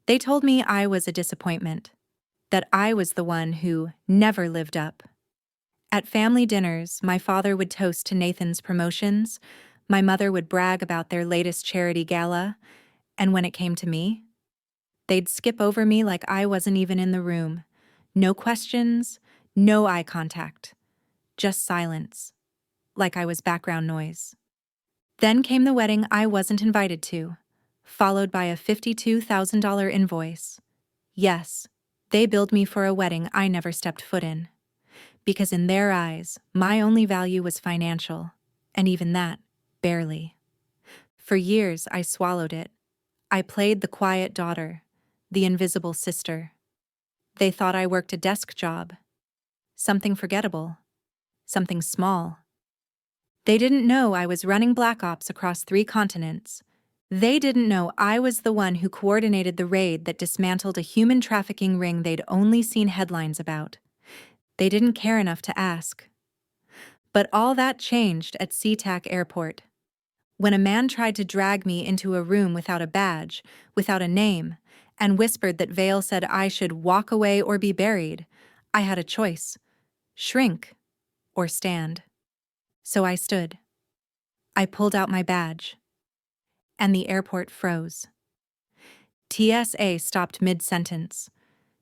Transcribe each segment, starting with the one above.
They told me I was a disappointment, that I was the one who never lived up. At family dinners, my father would toast to Nathan's promotions, my mother would brag about their latest charity gala, and when it came to me, they'd skip over me like I wasn't even in the room. No questions, no eye contact, just silence, like I was background noise. Then came the wedding I wasn't invited to, followed by a $52,000 invoice. Yes, they billed me for a wedding I never stepped foot in. Because in their eyes, my only value was financial, and even that, barely. For years, I swallowed it. I played the quiet daughter, the invisible sister. They thought I worked a desk job, something forgettable, something small. They didn't know I was running Black Ops across 3 continents. They didn't know I was the one who coordinated the raid that dismantled a human trafficking ring they'd only seen headlines about. They didn't care enough to ask. But all that changed at SeaTac Airport. When a man tried to drag me into a room without a badge, without a name, and whispered that Vale said I should walk away or be buried, I had a choice: shrink or stand. So I stood. I pulled out my badge. And the airport froze. TSA stopped mid-sentence.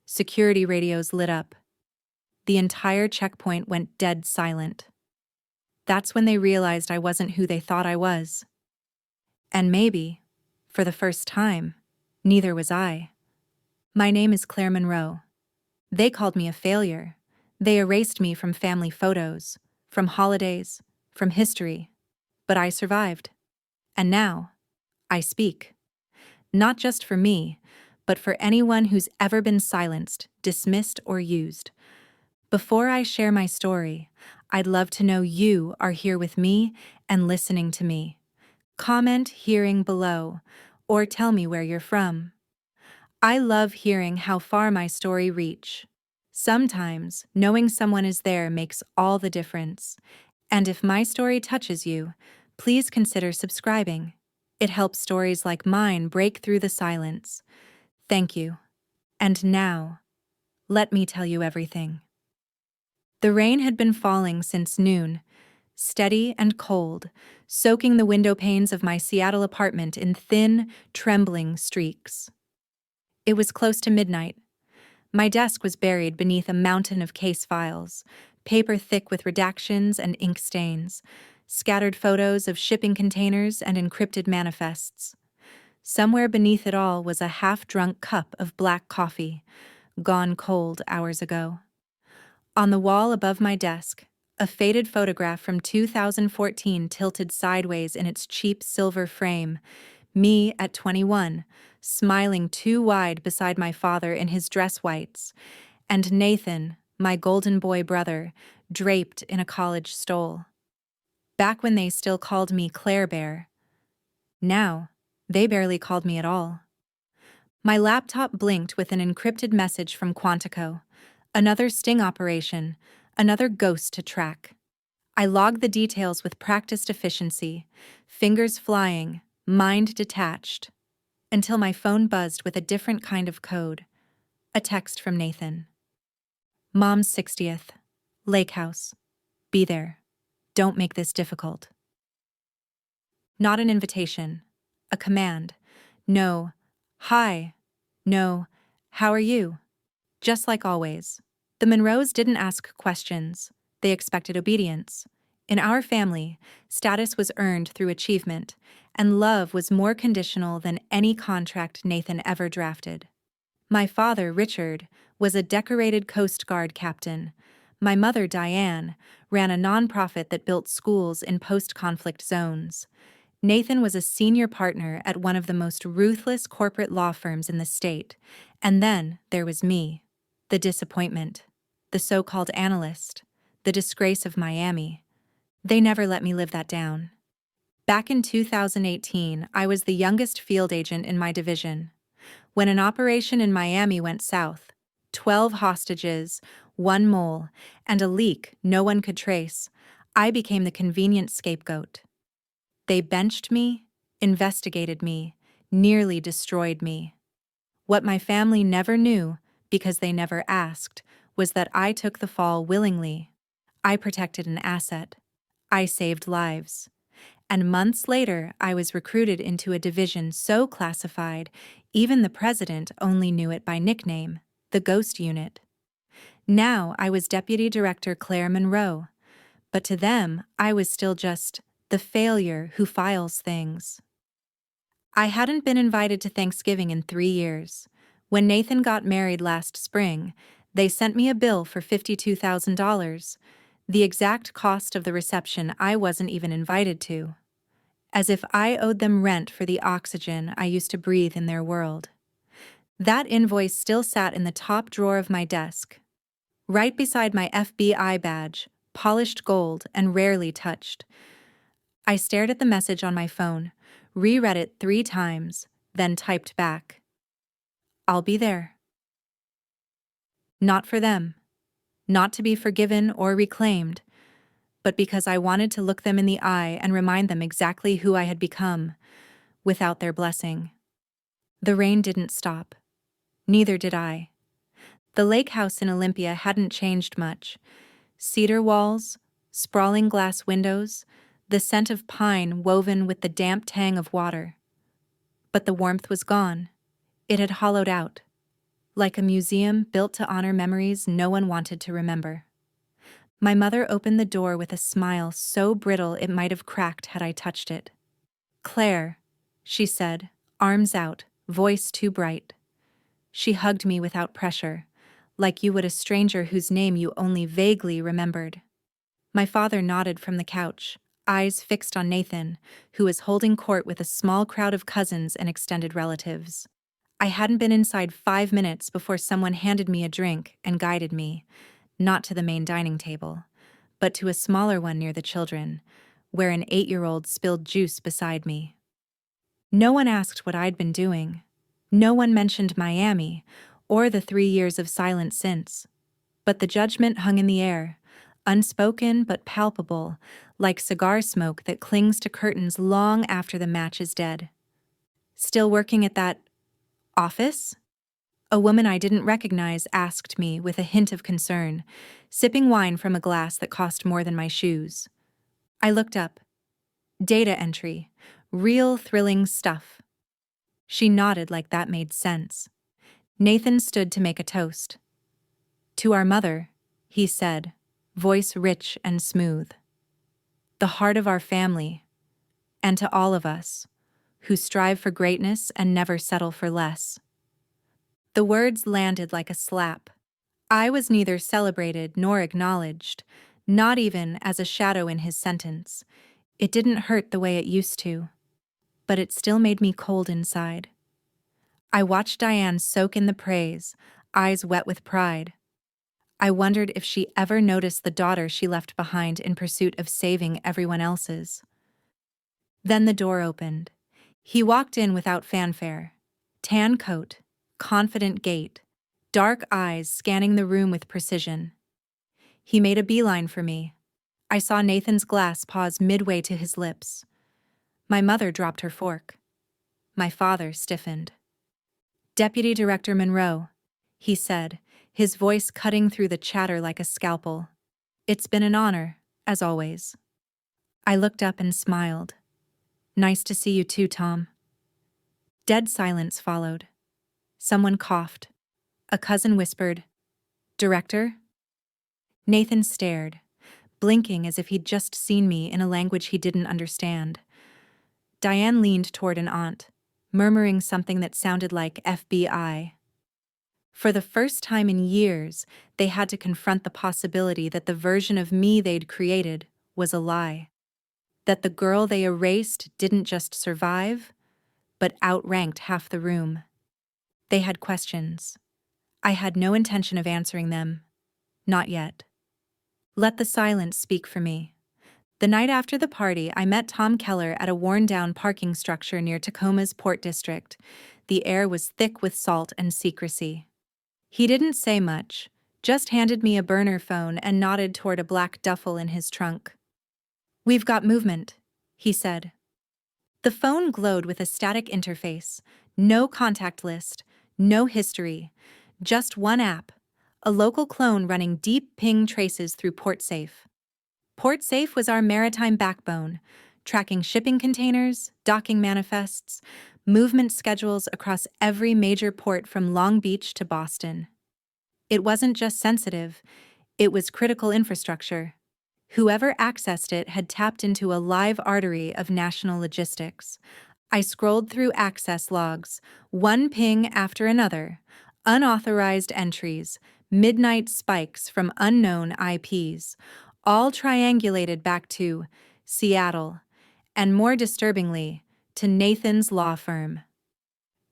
Security radios lit up. The entire checkpoint went dead silent. That's when they realized I wasn't who they thought I was. And maybe, for the first time, neither was I. My name is Claire Monroe. They called me a failure. They erased me from family photos, from holidays, from history. But I survived. And now, I speak. Not just for me, but for anyone who's ever been silenced, dismissed, or used. Before I share my story, I'd love to know you are here with me and listening to me. Comment hearing below, or tell me where you're from. I love hearing how far my story reach. Sometimes, knowing someone is there makes all the difference. And if my story touches you, please consider subscribing. It helps stories like mine break through the silence. Thank you. And now, let me tell you everything. The rain had been falling since noon, steady and cold, soaking the window panes of my Seattle apartment in thin, trembling streaks. It was close to midnight. My desk was buried beneath a mountain of case files, paper thick with redactions and ink stains, scattered photos of shipping containers and encrypted manifests. Somewhere beneath it all was a half-drunk cup of black coffee, gone cold hours ago. On the wall above my desk, a faded photograph from 2014 tilted sideways in its cheap silver frame, me at 21, smiling too wide beside my father in his dress whites, and Nathan, my golden boy brother, draped in a college stole. Back when they still called me Claire Bear. Now, they barely called me at all. My laptop blinked with an encrypted message from Quantico. Another sting operation, another ghost to track. I logged the details with practiced efficiency, fingers flying, mind detached, until my phone buzzed with a different kind of code. A text from Nathan. Mom's 60th. Lake House. Be there. Don't make this difficult. Not an invitation. A command. No. Hi. No. How are you? Just like always. The Monroes didn't ask questions. They expected obedience. In our family, status was earned through achievement, and love was more conditional than any contract Nathan ever drafted. My father, Richard, was a decorated Coast Guard captain. My mother, Diane, ran a nonprofit that built schools in post-conflict zones. Nathan was a senior partner at one of the most ruthless corporate law firms in the state. And then there was me, the disappointment, the so-called analyst, the disgrace of Miami. They never let me live that down. Back in 2018, I was the youngest field agent in my division. When an operation in Miami went south, 12 hostages, 1 mole, and a leak no one could trace, I became the convenient scapegoat. They benched me, investigated me, nearly destroyed me. What my family never knew, because they never asked, was that I took the fall willingly. I protected an asset. I saved lives. And months later, I was recruited into a division so classified, even the president only knew it by nickname, the Ghost Unit. Now I was Deputy Director Claire Monroe, but to them, I was still just the failure who files things. I hadn't been invited to Thanksgiving in 3 years. When Nathan got married last spring, they sent me a bill for $52,000, the exact cost of the reception I wasn't even invited to. As if I owed them rent for the oxygen I used to breathe in their world. That invoice still sat in the top drawer of my desk, right beside my FBI badge, polished gold and rarely touched. I stared at the message on my phone, reread it 3 times, then typed back. I'll be there. Not for them. Not to be forgiven or reclaimed, but because I wanted to look them in the eye and remind them exactly who I had become, without their blessing. The rain didn't stop. Neither did I. The lake house in Olympia hadn't changed much. Cedar walls, sprawling glass windows, the scent of pine woven with the damp tang of water. But the warmth was gone. It had hollowed out, like a museum built to honor memories no one wanted to remember. My mother opened the door with a smile so brittle it might have cracked had I touched it. "Claire," she said, arms out, voice too bright. She hugged me without pressure, like you would a stranger whose name you only vaguely remembered. My father nodded from the couch, eyes fixed on Nathan, who was holding court with a small crowd of cousins and extended relatives. I hadn't been inside 5 minutes before someone handed me a drink and guided me, not to the main dining table, but to a smaller one near the children, where an 8-year-old spilled juice beside me. No one asked what I'd been doing. No one mentioned Miami, or the 3 years of silence since. But the judgment hung in the air, unspoken but palpable, like cigar smoke that clings to curtains long after the match is dead. "Still working at that office?" A woman I didn't recognize asked me with a hint of concern, sipping wine from a glass that cost more than my shoes. I looked up. Data entry. Real thrilling stuff. She nodded like that made sense. Nathan stood to make a toast. "To our mother," he said, voice rich and smooth. "The heart of our family, and to all of us, who strive for greatness and never settle for less." The words landed like a slap. I was neither celebrated nor acknowledged, not even as a shadow in his sentence. It didn't hurt the way it used to, but it still made me cold inside. I watched Diane soak in the praise, eyes wet with pride. I wondered if she ever noticed the daughter she left behind in pursuit of saving everyone else's. Then the door opened. He walked in without fanfare. Tan coat, confident gait, dark eyes scanning the room with precision. He made a beeline for me. I saw Nathan's glass pause midway to his lips. My mother dropped her fork. My father stiffened. "Deputy Director Monroe," he said, his voice cutting through the chatter like a scalpel. "It's been an honor, as always." I looked up and smiled. "Nice to see you too, Tom." Dead silence followed. Someone coughed. A cousin whispered, "Director?" Nathan stared, blinking as if he'd just seen me in a language he didn't understand. Diane leaned toward an aunt, murmuring something that sounded like FBI. For the first time in years, they had to confront the possibility that the version of me they'd created was a lie. That the girl they erased didn't just survive, but outranked half the room. They had questions. I had no intention of answering them. Not yet. Let the silence speak for me. The night after the party, I met Tom Keller at a worn-down parking structure near Tacoma's Port District. The air was thick with salt and secrecy. He didn't say much, just handed me a burner phone and nodded toward a black duffel in his trunk. "We've got movement," he said. The phone glowed with a static interface, no contact list, No history. Just one app. A local clone running deep ping traces through PortSafe. PortSafe was our maritime backbone, tracking shipping containers, docking manifests, movement schedules across every major port from Long Beach to Boston. It wasn't just sensitive, it was critical infrastructure. Whoever accessed it had tapped into a live artery of national logistics. I scrolled through access logs, one ping after another, unauthorized entries, midnight spikes from unknown IPs, all triangulated back to Seattle, and more disturbingly, to Nathan's law firm.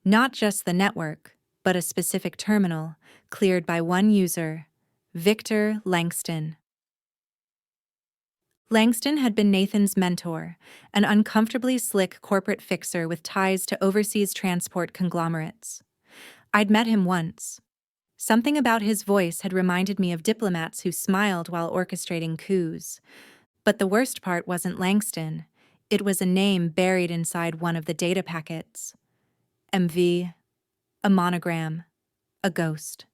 Not just the network, but a specific terminal, cleared by one user, Victor Langston. Langston had been Nathan's mentor, an uncomfortably slick corporate fixer with ties to overseas transport conglomerates. I'd met him once. Something about his voice had reminded me of diplomats who smiled while orchestrating coups. But the worst part wasn't Langston. It was a name buried inside one of the data packets. MV, a monogram, a ghost.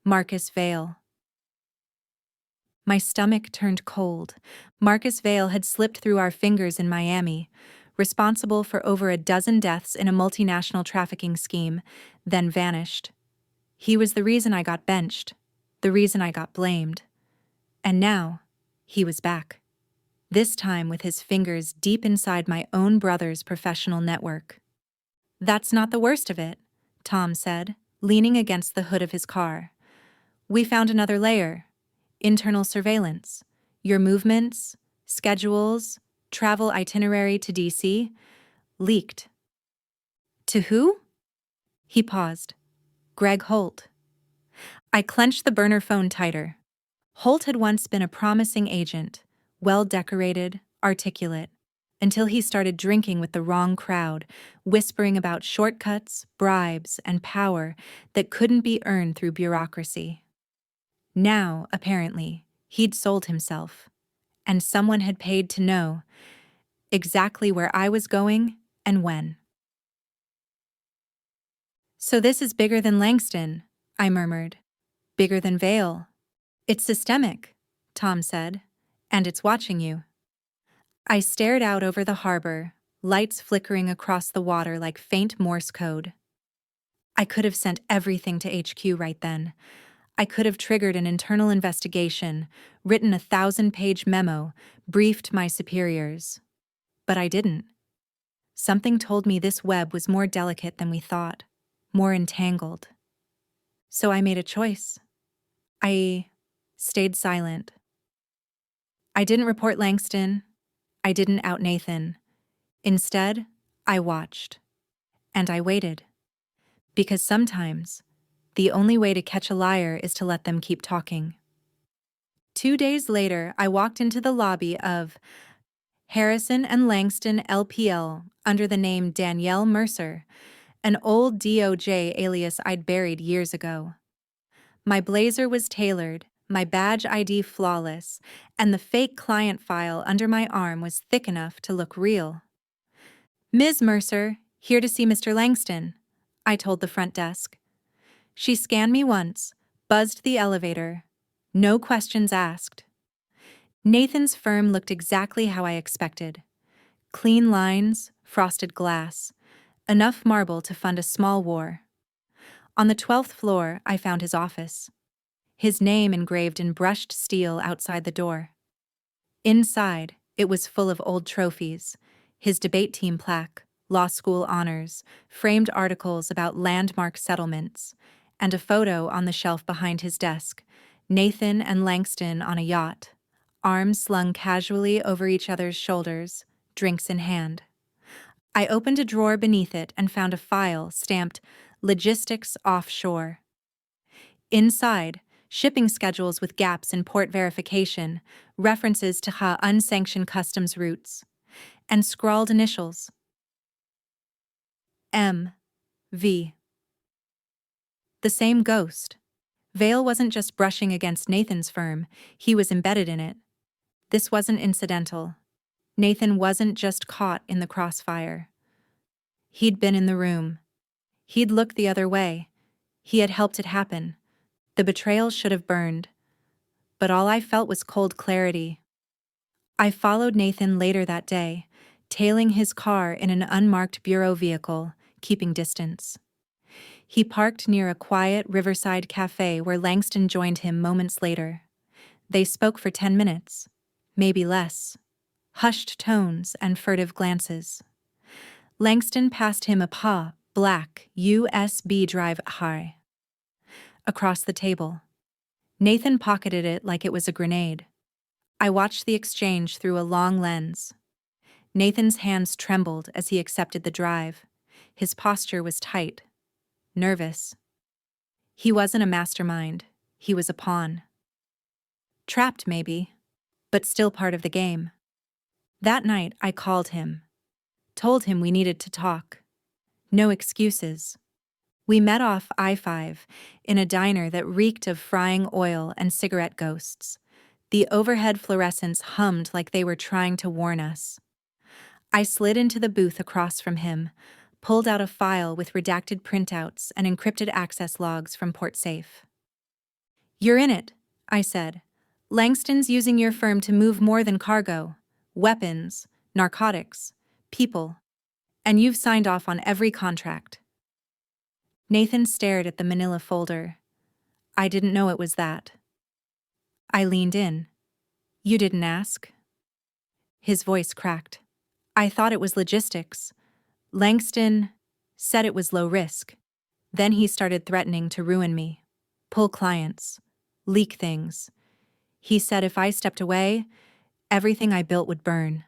Marcus Vale. My stomach turned cold. Marcus Vale had slipped through our fingers in Miami, responsible for over a dozen deaths in a multinational trafficking scheme, then vanished. He was the reason I got benched, the reason I got blamed. And now, he was back. This time with his fingers deep inside my own brother's professional network. "That's not the worst of it," Tom said, leaning against the hood of his car. "We found another layer. Internal surveillance. Your movements, schedules, travel itinerary to DC, leaked." "To who?" He paused. "Greg Holt." I clenched the burner phone tighter. Holt had once been a promising agent, well-decorated, articulate, until he started drinking with the wrong crowd, whispering about shortcuts, bribes, and power that couldn't be earned through bureaucracy. Now, apparently, he'd sold himself, and someone had paid to know exactly where I was going and when. "So this is bigger than Langston," I murmured. "Bigger than Vale." "It's systemic," Tom said, "and it's watching you." I stared out over the harbor, lights flickering across the water like faint Morse code. I could have sent everything to HQ right then. I could have triggered an internal investigation, written a 1,000-page memo, briefed my superiors. But I didn't. Something told me this web was more delicate than we thought, more entangled. So I made a choice. I stayed silent. I didn't report Langston. I didn't out Nathan. Instead, I watched. And I waited. Because sometimes, the only way to catch a liar is to let them keep talking. 2 days later, I walked into the lobby of Harrison and Langston LPL under the name Danielle Mercer, an old DOJ alias I'd buried years ago. My blazer was tailored, my badge ID flawless, and the fake client file under my arm was thick enough to look real. "Ms. Mercer, here to see Mr. Langston," I told the front desk. She scanned me once, buzzed the elevator. No questions asked. Nathan's firm looked exactly how I expected. Clean lines, frosted glass, enough marble to fund a small war. On the 12th floor, I found his office. His name engraved in brushed steel outside the door. Inside, it was full of old trophies, his debate team plaque, law school honors, framed articles about landmark settlements, and a photo on the shelf behind his desk, Nathan and Langston on a yacht, arms slung casually over each other's shoulders, drinks in hand. I opened a drawer beneath it and found a file stamped Logistics Offshore. Inside, shipping schedules with gaps in port verification, references to unsanctioned customs routes, and scrawled initials. M.V. The same ghost. Vale wasn't just brushing against Nathan's firm, he was embedded in it. This wasn't incidental. Nathan wasn't just caught in the crossfire. He'd been in the room. He'd looked the other way. He had helped it happen. The betrayal should have burned. But all I felt was cold clarity. I followed Nathan later that day, tailing his car in an unmarked bureau vehicle, keeping distance. He parked near a quiet riverside cafe where Langston joined him moments later. They spoke for 10 minutes, maybe less. Hushed tones and furtive glances. Langston passed him a black USB drive high. Across the table. Nathan pocketed it like it was a grenade. I watched the exchange through a long lens. Nathan's hands trembled as he accepted the drive. His posture was tight, nervous. He wasn't a mastermind, he was a pawn. Trapped, maybe, but still part of the game. That night, I called him. Told him we needed to talk. No excuses. We met off I-5 in a diner that reeked of frying oil and cigarette ghosts. The overhead fluorescents hummed like they were trying to warn us. I slid into the booth across from him, pulled out a file with redacted printouts and encrypted access logs from PortSafe. "You're in it," I said. "Langston's using your firm to move more than cargo. Weapons, narcotics, people. And you've signed off on every contract." Nathan stared at the manila folder. I didn't know it was that. I leaned in. "You didn't ask?" His voice cracked. "I thought it was logistics. Langston said it was low risk. Then he started threatening to ruin me, pull clients, leak things. He said if I stepped away, everything I built would burn.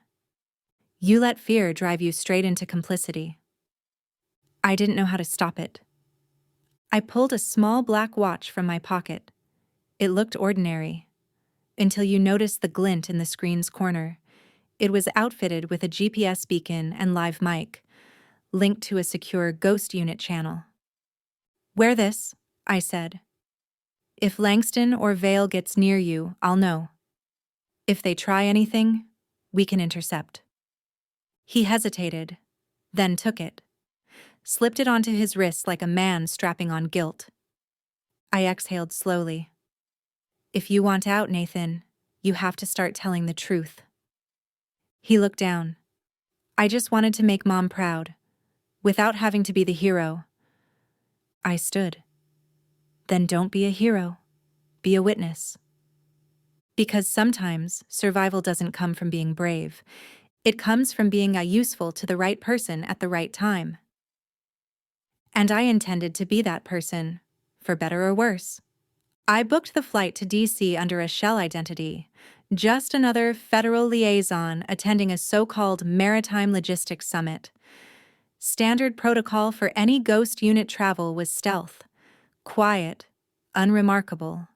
You let fear drive you straight into complicity." I didn't know how to stop it. I pulled a small black watch from my pocket. It looked ordinary, until you noticed the glint in the screen's corner. It was outfitted with a GPS beacon and live mic, linked to a secure ghost unit channel. "Wear this," I said. "If Langston or Vale gets near you, I'll know. If they try anything, we can intercept." He hesitated, then took it, slipped it onto his wrist like a man strapping on guilt. I exhaled slowly. "If you want out, Nathan, you have to start telling the truth." He looked down. "I just wanted to make Mom proud, without having to be the hero." I stood. "Then don't be a hero. Be a witness." Because sometimes survival doesn't come from being brave. It comes from being useful to the right person at the right time. And I intended to be that person, for better or worse. I booked the flight to DC under a shell identity, just another federal liaison attending a so-called maritime logistics summit. Standard protocol for any ghost unit travel was stealth, quiet, unremarkable,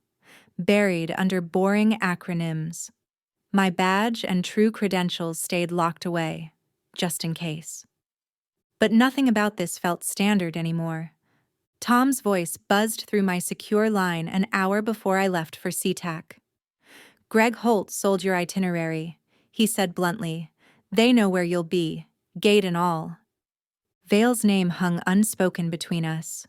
buried under boring acronyms. My badge and true credentials stayed locked away, just in case. But nothing about this felt standard anymore. Tom's voice buzzed through my secure line an hour before I left for SeaTac. "Greg Holt sold your itinerary," he said bluntly. "They know where you'll be, gate and all." Vale's name hung unspoken between us.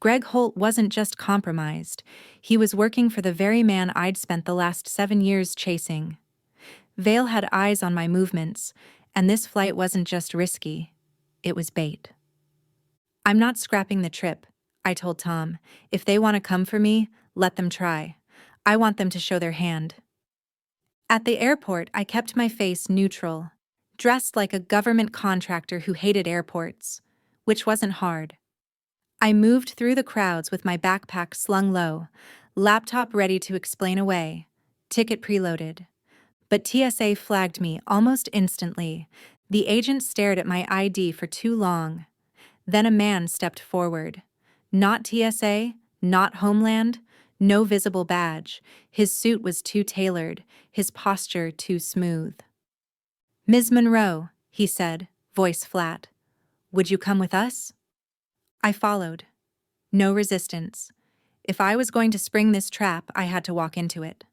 Greg Holt wasn't just compromised. He was working for the very man I'd spent the last 7 years chasing. Vale had eyes on my movements, and this flight wasn't just risky. It was bait. "I'm not scrapping the trip," I told Tom. "If they want to come for me, let them try. I want them to show their hand." At the airport, I kept my face neutral, dressed like a government contractor who hated airports, which wasn't hard. I moved through the crowds with my backpack slung low, laptop ready to explain away, ticket preloaded. But TSA flagged me almost instantly. The agent stared at my ID for too long. Then a man stepped forward. Not TSA, not Homeland, no visible badge. His suit was too tailored, his posture too smooth. "Ms. Monroe," he said, voice flat. "Would you come with us?" I followed. No resistance. If I was going to spring this trap, I had to walk into it.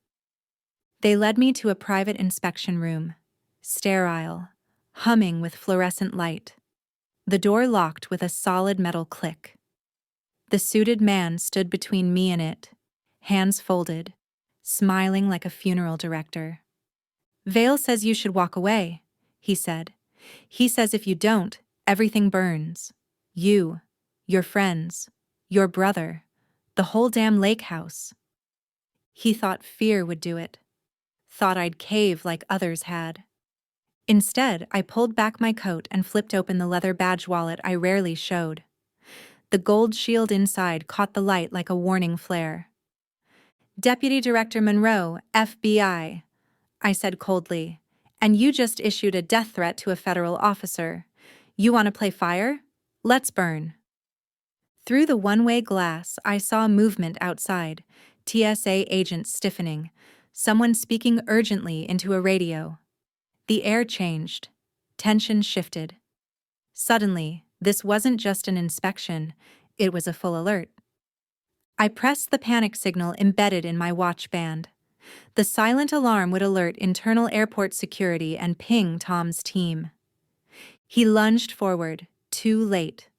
They led me to a private inspection room, sterile, humming with fluorescent light. The door locked with a solid metal click. The suited man stood between me and it, hands folded, smiling like a funeral director. "Vale says you should walk away," he said. "He says if you don't, everything burns. You, your friends, your brother, the whole damn lake house." He thought fear would do it. Thought I'd cave like others had. Instead, I pulled back my coat and flipped open the leather badge wallet I rarely showed. The gold shield inside caught the light like a warning flare. "Deputy Director Monroe, FBI," I said coldly, "and you just issued a death threat to a federal officer. You want to play fire? Let's burn." Through the one-way glass, I saw movement outside, TSA agents stiffening, someone speaking urgently into a radio. The air changed. Tension shifted. Suddenly, this wasn't just an inspection, it was a full alert. I pressed the panic signal embedded in my watch band. The silent alarm would alert internal airport security and ping Tom's team. He lunged forward, too late.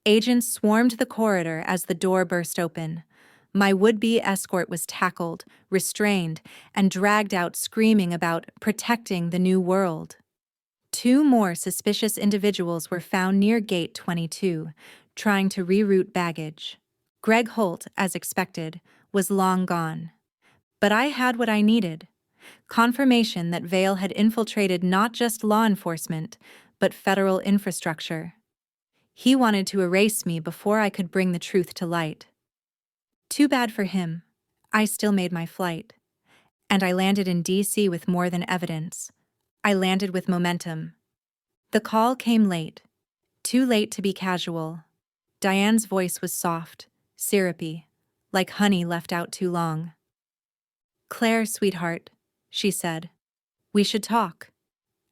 Agents swarmed the corridor as the door burst open. My would-be escort was tackled, restrained, and dragged out screaming about protecting the new world. 2 more suspicious individuals were found near Gate 22, trying to reroute baggage. Greg Holt, as expected, was long gone. But I had what I needed: confirmation that Vale had infiltrated not just law enforcement, but federal infrastructure. He wanted to erase me before I could bring the truth to light. Too bad for him. I still made my flight. And I landed in D.C. with more than evidence. I landed with momentum. The call came late. Too late to be casual. Diane's voice was soft, syrupy, like honey left out too long. "Claire, sweetheart," she said, "we should talk.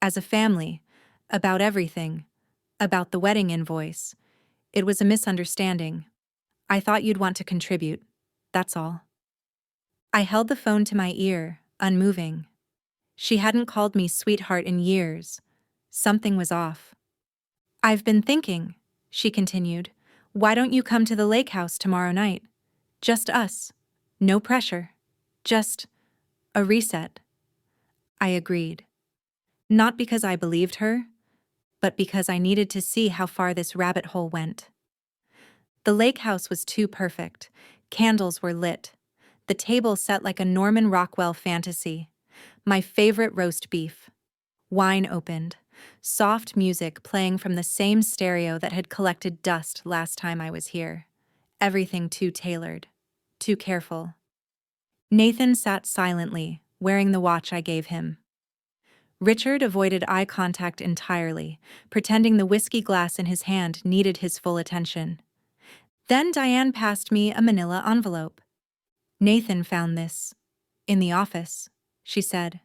As a family. About everything. About the wedding invoice. It was a misunderstanding. I thought you'd want to contribute. That's all." I held the phone to my ear, unmoving. She hadn't called me sweetheart in years. Something was off. "I've been thinking," she continued, "why don't you come to the lake house tomorrow night? Just us. No pressure. Just a reset." I agreed. Not because I believed her, but because I needed to see how far this rabbit hole went. The lake house was too perfect. Candles were lit. The table set like a Norman Rockwell fantasy. My favorite roast beef. Wine opened. Soft music playing from the same stereo that had collected dust last time I was here. Everything too tailored. Too careful. Nathan sat silently, wearing the watch I gave him. Richard avoided eye contact entirely, pretending the whiskey glass in his hand needed his full attention. Then Diane passed me a manila envelope. "Nathan found this. In the office," she said.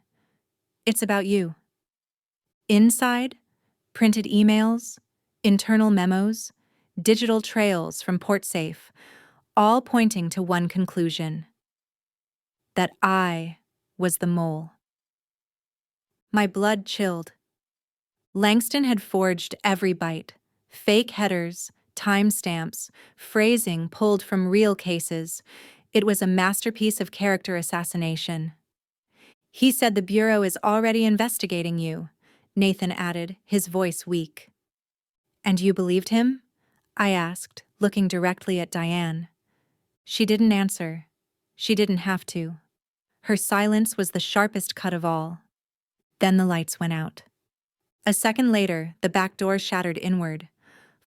"It's about you." Inside, printed emails, internal memos, digital trails from PortSafe, all pointing to one conclusion: that I was the mole. My blood chilled. Langston had forged every byte: fake headers, timestamps, phrasing pulled from real cases. It was a masterpiece of character assassination. "He said the Bureau is already investigating you," Nathan added, his voice weak. "And you believed him?" I asked, looking directly at Diane. She didn't answer. She didn't have to. Her silence was the sharpest cut of all. Then the lights went out. A second later, the back door shattered inward.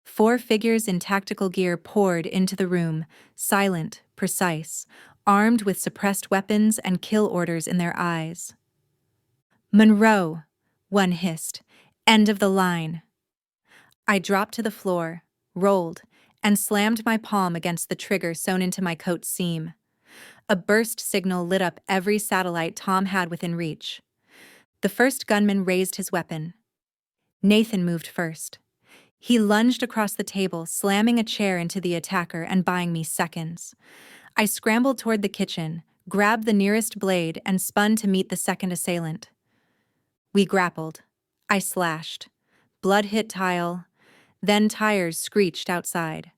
4 figures in tactical gear poured into the room, silent, precise, armed with suppressed weapons and kill orders in their eyes. "Monroe," one hissed. "End of the line." I dropped to the floor, rolled, and slammed my palm against the trigger sewn into my coat's seam. A burst signal lit up every satellite Tom had within reach. The first gunman raised his weapon. Nathan moved first. He lunged across the table, slamming a chair into the attacker and buying me seconds. I scrambled toward the kitchen, grabbed the nearest blade, and spun to meet the second assailant. We grappled. I slashed. Blood hit tile. Then tires screeched outside.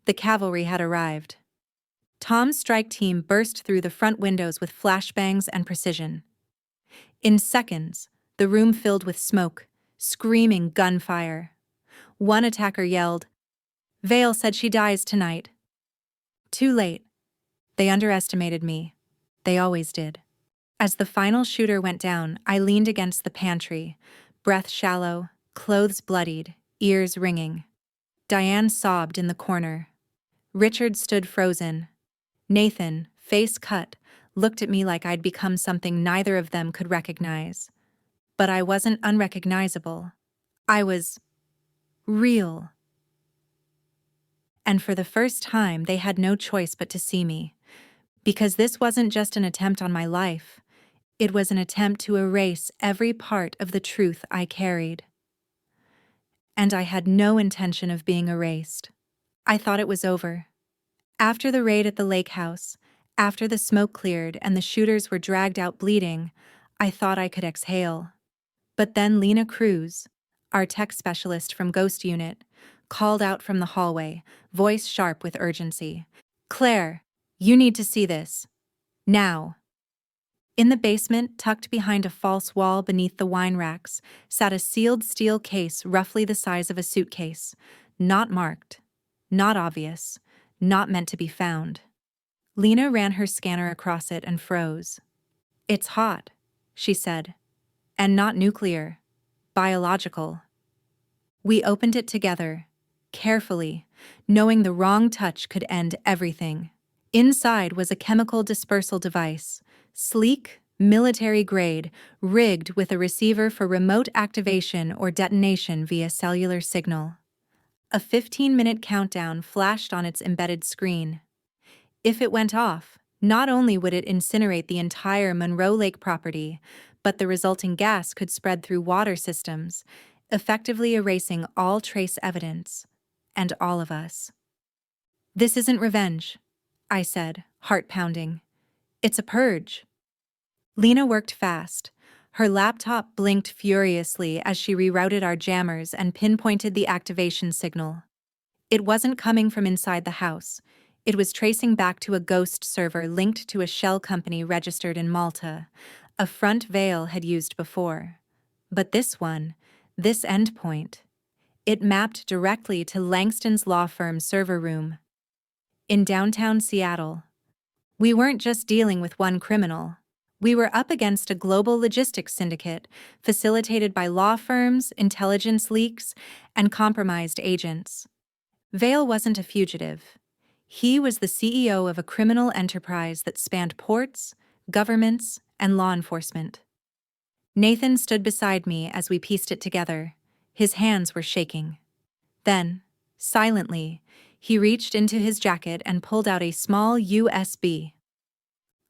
The cavalry had arrived. Tom's strike team burst through the front windows with flashbangs and precision. In seconds, the room filled with smoke, screaming gunfire. One attacker yelled, "Vale said she dies tonight." Too late. They underestimated me. They always did. As the final shooter went down, I leaned against the pantry, breath shallow, clothes bloodied, ears ringing. Diane sobbed in the corner. Richard stood frozen. Nathan, face cut, looked at me like I'd become something neither of them could recognize. But I wasn't unrecognizable. I was real. And for the first time, they had no choice but to see me. Because this wasn't just an attempt on my life. It was an attempt to erase every part of the truth I carried. And I had no intention of being erased. I thought it was over. After the raid at the lake house, after the smoke cleared and the shooters were dragged out bleeding, I thought I could exhale. But then Lena Cruz, our tech specialist from Ghost Unit, called out from the hallway, voice sharp with urgency. "Claire, you need to see this. Now." In the basement, tucked behind a false wall beneath the wine racks, sat a sealed steel case roughly the size of a suitcase, not marked, not obvious, not meant to be found. Lena ran her scanner across it and froze. "It's hot," she said, "and not nuclear, biological." We opened it together, carefully, knowing the wrong touch could end everything. Inside was a chemical dispersal device, sleek, military-grade, rigged with a receiver for remote activation or detonation via cellular signal. A 15-minute countdown flashed on its embedded screen. If it went off, not only would it incinerate the entire Monroe Lake property, but the resulting gas could spread through water systems, effectively erasing all trace evidence, and all of us. "This isn't revenge," I said, heart pounding. "It's a purge." Lena worked fast. Her laptop blinked furiously as she rerouted our jammers and pinpointed the activation signal. It wasn't coming from inside the house. It was tracing back to a ghost server linked to a shell company registered in Malta, a front Vale had used before. But this endpoint, it mapped directly to Langston's law firm's server room. In downtown Seattle. We weren't just dealing with one criminal. We were up against a global logistics syndicate, facilitated by law firms, intelligence leaks, and compromised agents. Vale wasn't a fugitive. He was the CEO of a criminal enterprise that spanned ports, governments, and law enforcement. Nathan stood beside me as we pieced it together. His hands were shaking. Then, silently, he reached into his jacket and pulled out a small USB.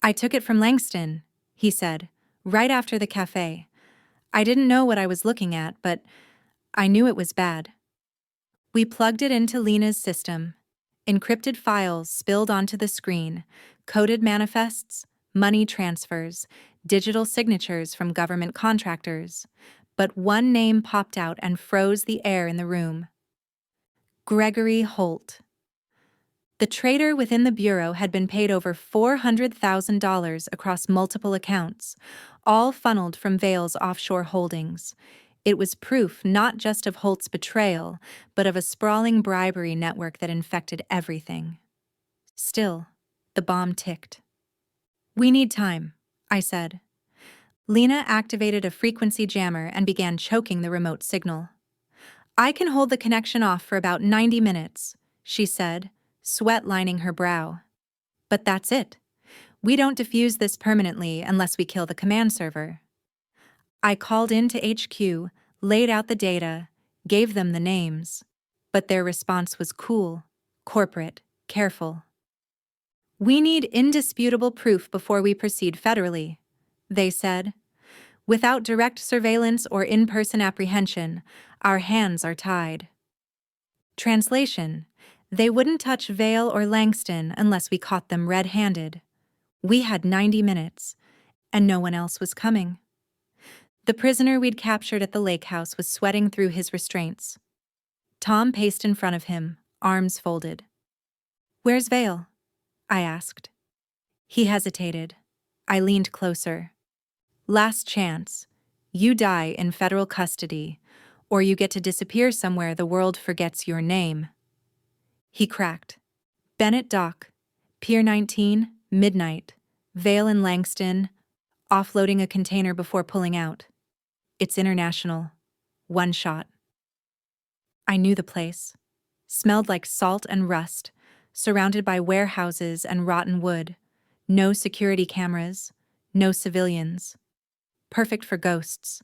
"I took it from Langston," he said, "right after the cafe. I didn't know what I was looking at, but I knew it was bad." We plugged it into Lena's system. Encrypted files spilled onto the screen, coded manifests, money transfers, digital signatures from government contractors. But one name popped out and froze the air in the room. Gregory Holt. The trader within the bureau had been paid over $400,000 across multiple accounts, all funneled from Vale's offshore holdings. It was proof not just of Holt's betrayal, but of a sprawling bribery network that infected everything. Still, the bomb ticked. "We need time," I said. Lena activated a frequency jammer and began choking the remote signal. "I can hold the connection off for about 90 minutes, she said, sweat lining her brow. "But that's it. We don't defuse this permanently unless we kill the command server." I called into HQ, laid out the data, gave them the names. But their response was cool, corporate, careful. "We need indisputable proof before we proceed federally," they said. "Without direct surveillance or in-person apprehension, our hands are tied." Translation: they wouldn't touch Vale or Langston unless we caught them red-handed. We had 90 minutes, and no one else was coming. The prisoner we'd captured at the lake house was sweating through his restraints. Tom paced in front of him, arms folded. "Where's Vale?" I asked. He hesitated. I leaned closer. "Last chance. You die in federal custody, or you get to disappear somewhere the world forgets your name." He cracked. "Bennett Dock, Pier 19, midnight, Vale and Langston, offloading a container before pulling out. It's international. One shot." I knew the place. Smelled like salt and rust, surrounded by warehouses and rotten wood. No security cameras, no civilians. Perfect for ghosts.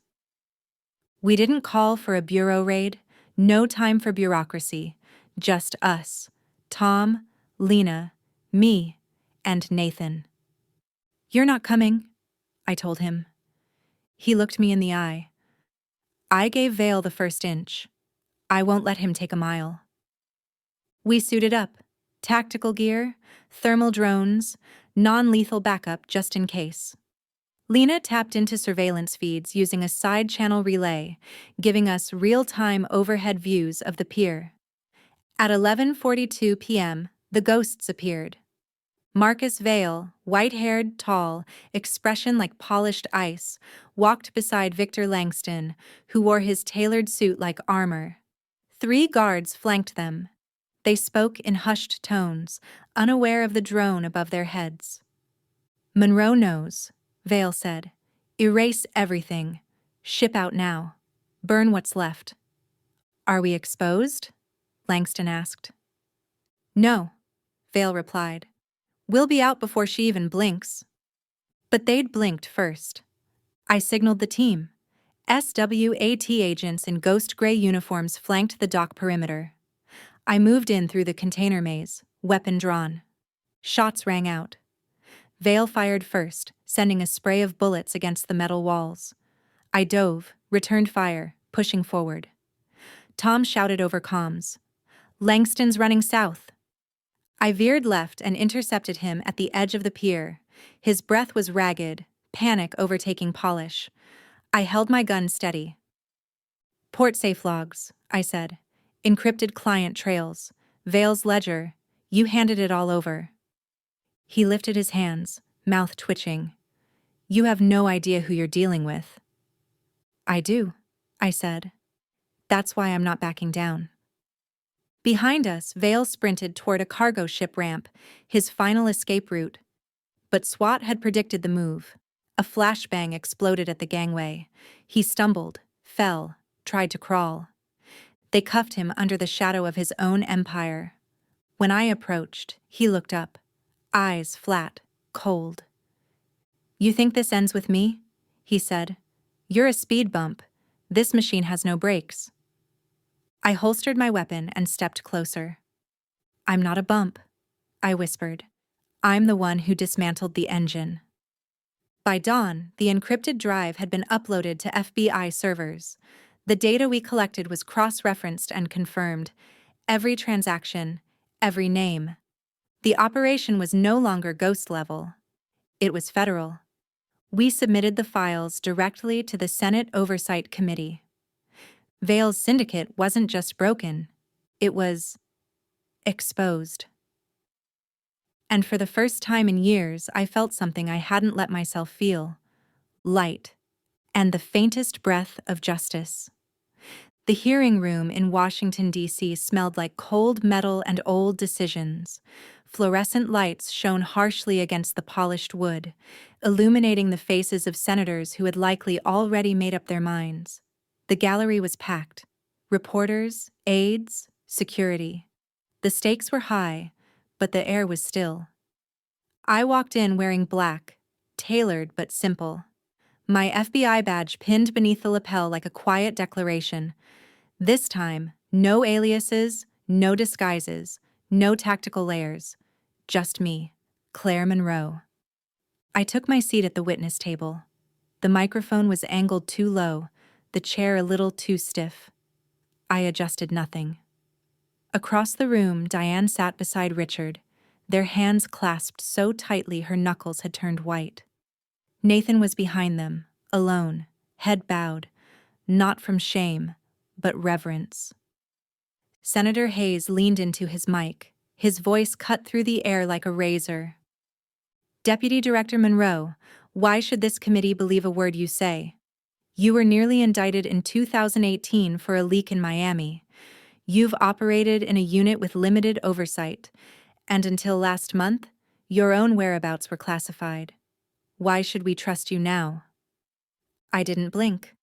We didn't call for a bureau raid, no time for bureaucracy, just us, Tom, Lena, me, and Nathan. "You're not coming," I told him. He looked me in the eye. "I gave Vale the first inch. I won't let him take a mile." We suited up. Tactical gear, thermal drones, non-lethal backup just in case. Lena tapped into surveillance feeds using a side-channel relay, giving us real-time overhead views of the pier. At 11:42 p.m., the ghosts appeared. Marcus Vale, white-haired, tall, expression like polished ice, walked beside Victor Langston, who wore his tailored suit like armor. 3 guards flanked them. They spoke in hushed tones, unaware of the drone above their heads. "Monroe knows," Vale said. "Erase everything. Ship out now. Burn what's left." "Are we exposed?" Langston asked. "No," Vale replied. "We'll be out before she even blinks." But they'd blinked first. I signaled the team. SWAT agents in ghost gray uniforms flanked the dock perimeter. I moved in through the container maze, weapon drawn. Shots rang out. Vale fired first, sending a spray of bullets against the metal walls. I dove, returned fire, pushing forward. Tom shouted over comms, "Langston's running south." I veered left and intercepted him at the edge of the pier. His breath was ragged, panic overtaking polish. I held my gun steady. "Port safe logs," I said. "Encrypted client trails. Vale's ledger. You handed it all over." He lifted his hands, mouth twitching. "You have no idea who you're dealing with." "I do," I said. "That's why I'm not backing down." Behind us, Vale sprinted toward a cargo ship ramp, his final escape route. But SWAT had predicted the move. A flashbang exploded at the gangway. He stumbled, fell, tried to crawl. They cuffed him under the shadow of his own empire. When I approached, he looked up, eyes flat, cold. "You think this ends with me?" he said. "You're a speed bump. This machine has no brakes." I holstered my weapon and stepped closer. "I'm not a bump," I whispered. "I'm the one who dismantled the engine." By dawn, the encrypted drive had been uploaded to FBI servers. The data we collected was cross-referenced and confirmed. Every transaction, every name. The operation was no longer ghost level. It was federal. We submitted the files directly to the Senate Oversight Committee. Vale's syndicate wasn't just broken. It was exposed. And for the first time in years, I felt something I hadn't let myself feel. Light. And the faintest breath of justice. The hearing room in Washington, D.C. smelled like cold metal and old decisions. Fluorescent lights shone harshly against the polished wood, illuminating the faces of senators who had likely already made up their minds. The gallery was packed. Reporters, aides, security. The stakes were high, but the air was still. I walked in wearing black, tailored but simple. My FBI badge pinned beneath the lapel like a quiet declaration. This time, no aliases, no disguises, no tactical layers. Just me, Claire Monroe. I took my seat at the witness table. The microphone was angled too low, the chair a little too stiff. I adjusted nothing. Across the room, Diane sat beside Richard, their hands clasped so tightly her knuckles had turned white. Nathan was behind them, alone, head bowed, not from shame, but reverence. Senator Hayes leaned into his mic, His voice cut through the air like a razor. Deputy Director Monroe, why should this committee believe a word you say? You were nearly indicted in 2018 for a leak in Miami. You've operated in a unit with limited oversight, and until last month, your own whereabouts were classified. Why should we trust you now? I didn't blink.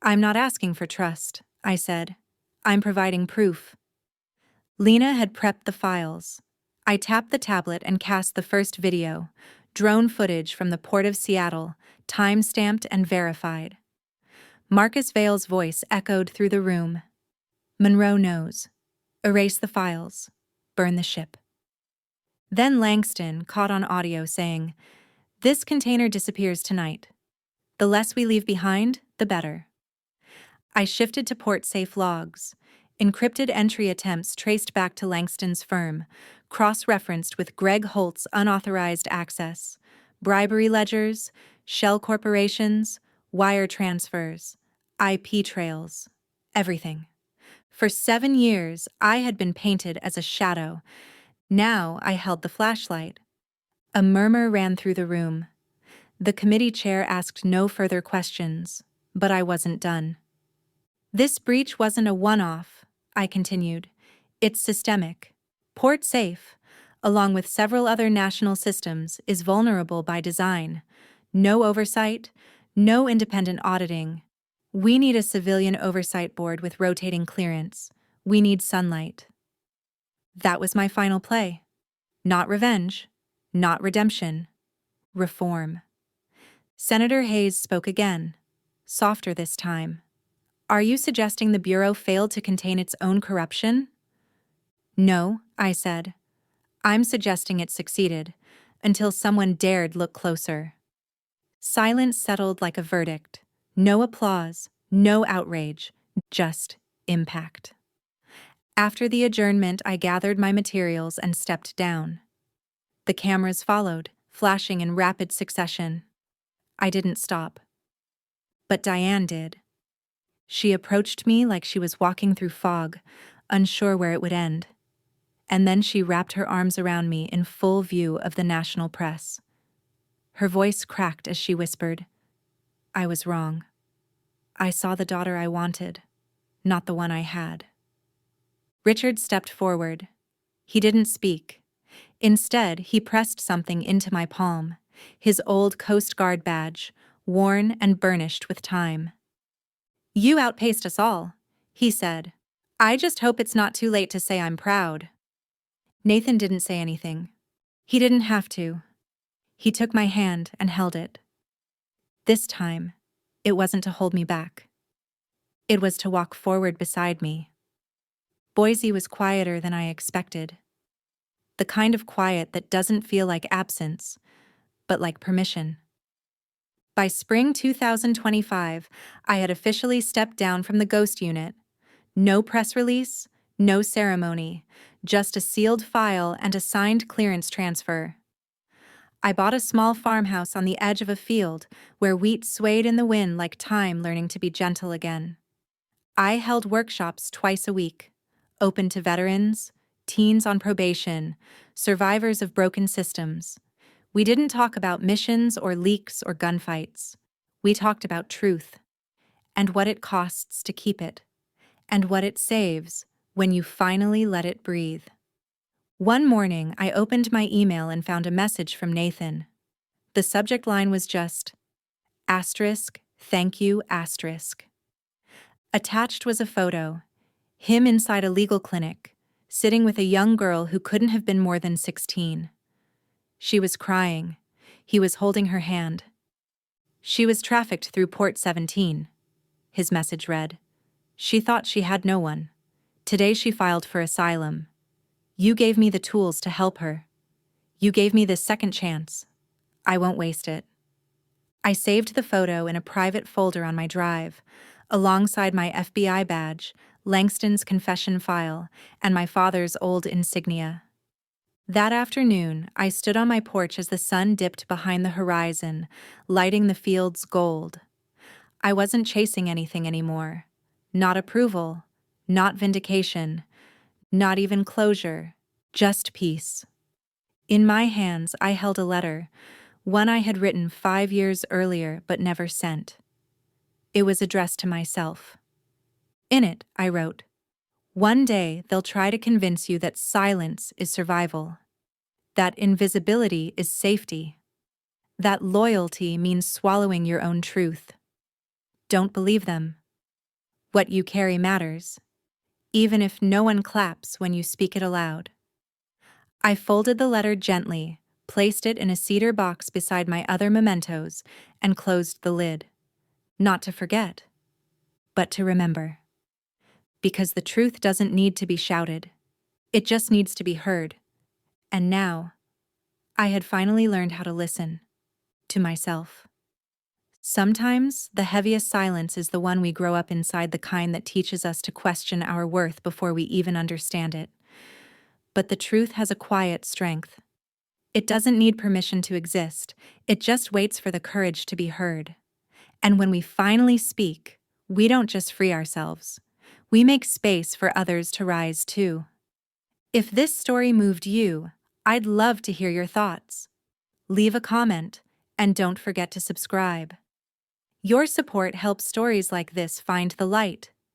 I'm not asking for trust, I said. I'm providing proof. Lena had prepped the files. I tapped the tablet and cast the first video, drone footage from the Port of Seattle, time-stamped and verified. Marcus Vale's voice echoed through the room. Monroe knows. Erase the files. Burn the ship. Then Langston caught on audio saying, "This container disappears tonight. The less we leave behind, the better." I shifted to port-safe logs. Encrypted entry attempts traced back to Langston's firm, cross-referenced with Greg Holt's unauthorized access, bribery ledgers, shell corporations, wire transfers, IP trails, everything. For 7 years, I had been painted as a shadow. Now I held the flashlight. A murmur ran through the room. The committee chair asked no further questions, but I wasn't done. This breach wasn't a one-off, I continued. It's systemic. Port Safe, along with several other national systems, is vulnerable by design. No oversight, no independent auditing. We need a civilian oversight board with rotating clearance. We need sunlight. That was my final play. Not revenge, not redemption. Reform. Senator Hayes spoke again, softer this time. Are you suggesting the Bureau failed to contain its own corruption? No, I said. I'm suggesting it succeeded, until someone dared look closer. Silence settled like a verdict. No applause, no outrage, just impact. After the adjournment, I gathered my materials and stepped down. The cameras followed, flashing in rapid succession. I didn't stop. But Diane did. She approached me like she was walking through fog, unsure where it would end. And then she wrapped her arms around me in full view of the national press. Her voice cracked as she whispered, "I was wrong. I saw the daughter I wanted, not the one I had." Richard stepped forward. He didn't speak. Instead, he pressed something into my palm, his old Coast Guard badge, worn and burnished with time. "You outpaced us all," he said. "I just hope it's not too late to say I'm proud." Nathan didn't say anything. He didn't have to. He took my hand and held it. This time, it wasn't to hold me back. It was to walk forward beside me. Boise was quieter than I expected. The kind of quiet that doesn't feel like absence, but like permission. By spring 2025, I had officially stepped down from the Ghost Unit. No press release, no ceremony, just a sealed file and a signed clearance transfer. I bought a small farmhouse on the edge of a field where wheat swayed in the wind like time learning to be gentle again. I held workshops twice a week, open to veterans, teens on probation, survivors of broken systems. We didn't talk about missions or leaks or gunfights. We talked about truth, and what it costs to keep it, and what it saves when you finally let it breathe. One morning, I opened my email and found a message from Nathan. The subject line was just, "*Thank you*." Attached was a photo, him inside a legal clinic, sitting with a young girl who couldn't have been more than 16. She was crying. He was holding her hand. "She was trafficked through Port 17, his message read. "She thought she had no one. Today she filed for asylum. You gave me the tools to help her. You gave me this second chance. I won't waste it." I saved the photo in a private folder on my drive, alongside my FBI badge, Langston's confession file, and my father's old insignia. That afternoon, I stood on my porch as the sun dipped behind the horizon, lighting the fields gold. I wasn't chasing anything anymore. Not approval, not vindication, not even closure, Just peace. In my hands, I held a letter, one I had written 5 years earlier but never sent. It was addressed to myself. In it, I wrote, "One day they'll try to convince you that silence is survival, that invisibility is safety, that loyalty means swallowing your own truth. Don't believe them. What you carry matters, even if no one claps when you speak it aloud." I folded the letter gently, placed it in a cedar box beside my other mementos, and closed the lid. Not to forget, but to remember. Because the truth doesn't need to be shouted. It just needs to be heard. And now, I had finally learned how to listen to myself. Sometimes, the heaviest silence is the one we grow up inside, the kind that teaches us to question our worth before we even understand it. But the truth has a quiet strength. It doesn't need permission to exist, it just waits for the courage to be heard. And when we finally speak, we don't just free ourselves, we make space for others to rise too. If this story moved you, I'd love to hear your thoughts. Leave a comment, and don't forget to subscribe. Your support helps stories like this find the light.